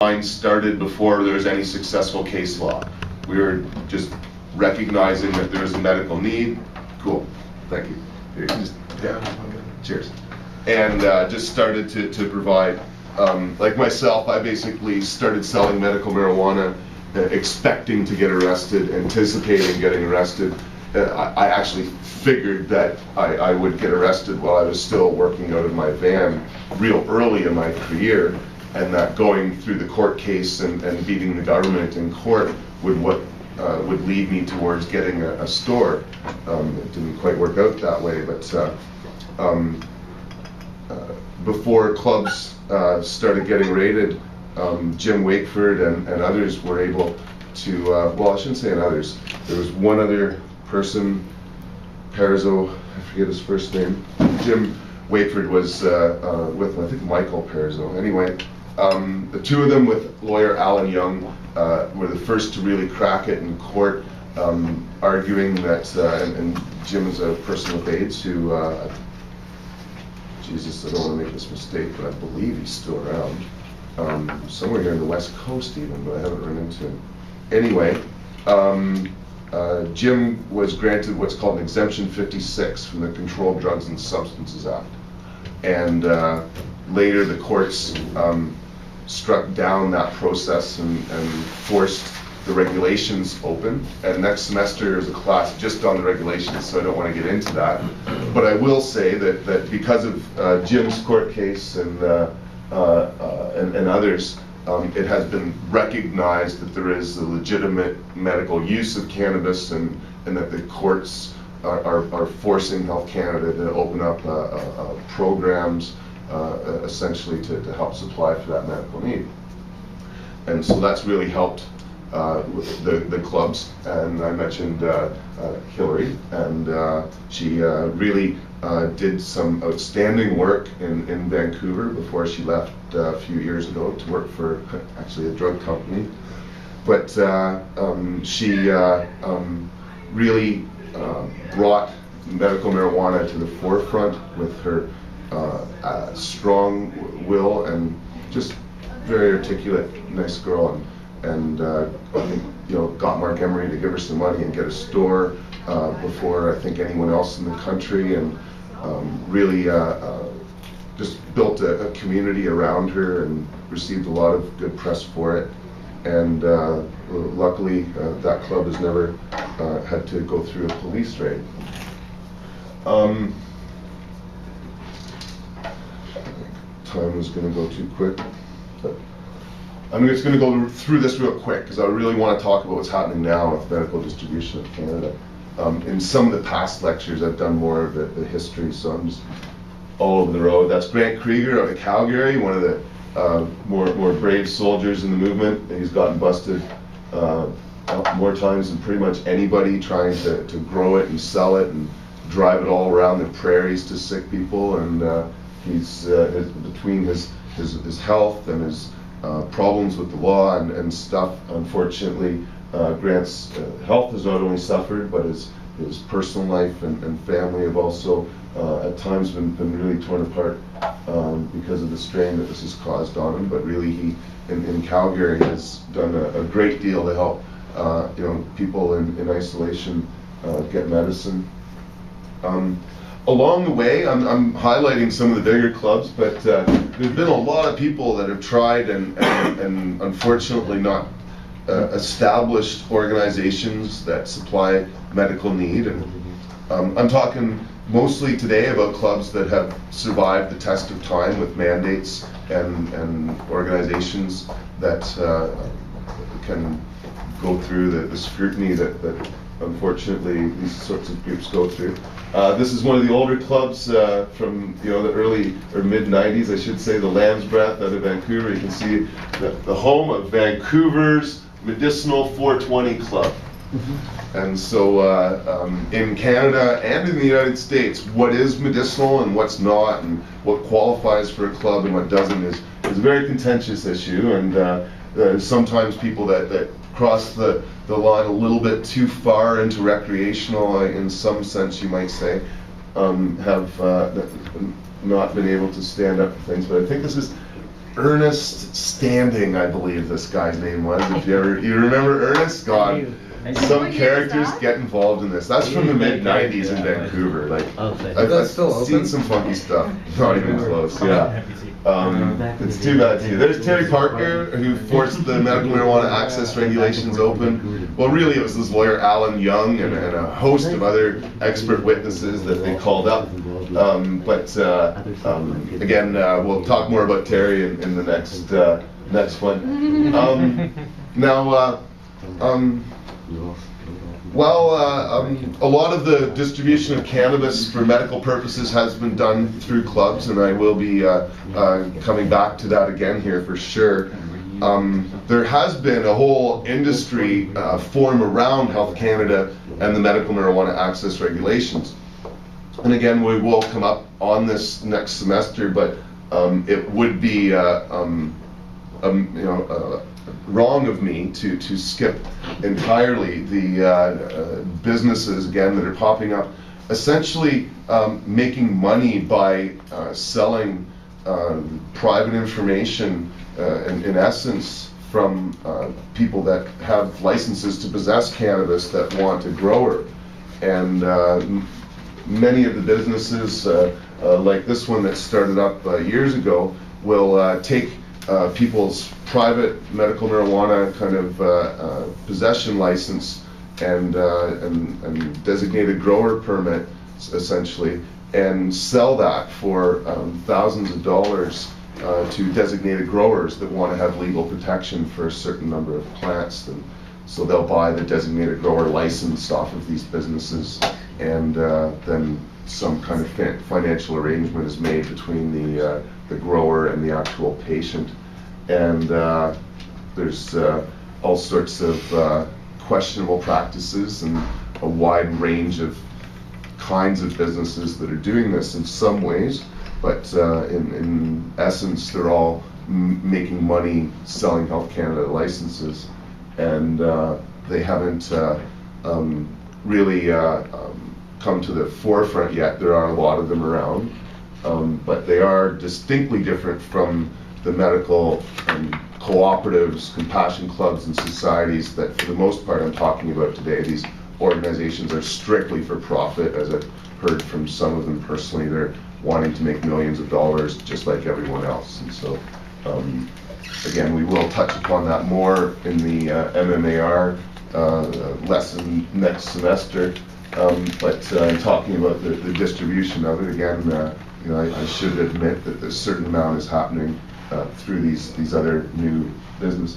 Mine started before there was any successful case law. We were just recognizing that there was a medical need. Cool, thank you. Here, cheers. And just started to provide, like myself, I basically started selling medical marijuana, expecting to get arrested, anticipating getting arrested. I actually figured that I would get arrested while I was still working out of my van real early in my career, and that going through the court case and beating the government in court would lead me towards getting a store. It didn't quite work out that way, but before clubs started getting raided, Jim Wakeford and others were able to, well, I shouldn't say and others, there was one other person, Perzo, I forget his first name. Jim Wakeford was with, I think, Michael Perzo. Anyway, the two of them with lawyer Alan Young were the first to really crack it in court, arguing that, and Jim is a person with AIDS who, Jesus, I don't want to make this mistake, but I believe he's still around. Somewhere here in the West Coast even, but I haven't run into him. Anyway, Jim was granted what's called an Exemption 56 from the Controlled Drugs and Substances Act. And later the courts struck down that process and forced the regulations open. And next semester is a class just on the regulations, so I don't want to get into that. But I will say that because of Jim's court case and others, it has been recognized that there is a legitimate medical use of cannabis, and that the courts are forcing Health Canada to open up programs essentially to help supply for that medical need. And so that's really helped the clubs. And I mentioned Hillary, and she really did some outstanding work in Vancouver before she left a few years ago to work for actually a drug company. But she really brought medical marijuana to the forefront with her strong will, and just very articulate, nice girl, and I think, you know, got Mark Emery to give her some money and get a store before I think anyone else in the country, and really just built a community around her and received a lot of good press for it. And luckily that club has never had to go through a police raid. Time is going to go too quick, but I'm just going to go through this real quick because I really want to talk about what's happening now with medical distribution of Canada. In some of the past lectures I've done more of the history, so I'm just all over the road. That's Grant Krieger out of Calgary, one of the more brave soldiers in the movement. He's gotten busted more times than pretty much anybody trying to grow it and sell it and drive it all around the prairies to sick people. And he's between his health and his problems with the law and stuff, unfortunately, Grant's health has not only suffered, but his personal life and family have also at times been really torn apart because of the strain that this has caused on him. But really, he in Calgary has done a great deal to help you know, people in isolation get medicine. Along the way, I'm highlighting some of the bigger clubs, but there's been a lot of people that have tried and unfortunately not established organizations that supply medical need. And I'm talking mostly today about clubs that have survived the test of time with mandates and organizations that can go through the scrutiny that unfortunately these sorts of groups go through. This is one of the older clubs from, you know, the early or mid 90s, I should say, the Lamb's Breath out of Vancouver. You can see the home of Vancouver's Medicinal 420 Club. And so in Canada and in the United States, what is medicinal and what's not, and what qualifies for a club and what doesn't is a very contentious issue. And sometimes people that cross the line a little bit too far into recreational, in some sense you might say, have not been able to stand up for things. But I think this is Ernest Standing, I believe this guy's name was. If you remember Ernest? God, some characters get involved in this. That's from the mid-90s in Vancouver. Like, I've seen some funky stuff. Not even close, yeah. It's too bad too. There's Terry Parker, who forced the medical marijuana access regulations open. Well, really, it was this lawyer, Alan Young, and a host of other expert witnesses that they called up. Again, we'll talk more about Terry in the next one. A lot of the distribution of cannabis for medical purposes has been done through clubs, and I will be coming back to that again here for sure. There has been a whole industry form around Health Canada and the medical marijuana access regulations. And again, we will come up on this next semester, but it would be wrong of me to skip entirely the businesses again that are popping up, essentially making money by selling private information in essence from people that have licenses to possess cannabis that want a grower. And many of the businesses like this one that started up years ago will take people's private medical marijuana kind of possession license and designated grower permit, essentially, and sell that for thousands of dollars to designated growers that want to have legal protection for a certain number of plants. And so they'll buy the designated grower license off of these businesses, and then some kind of financial arrangement is made between the grower and the actual patient. And there's all sorts of questionable practices and a wide range of kinds of businesses that are doing this in some ways, but in essence they're all making money selling Health Canada licenses, and they haven't really come to the forefront yet. There are a lot of them around, but they are distinctly different from the medical cooperatives, compassion clubs, and societies that, for the most part, I'm talking about today. These organizations are strictly for profit, as I've heard from some of them personally. They're wanting to make millions of dollars just like everyone else. And so, again, we will touch upon that more in the MMAR lesson next semester. But in talking about the distribution of it, again, I should admit that a certain amount is happening through these other new businesses.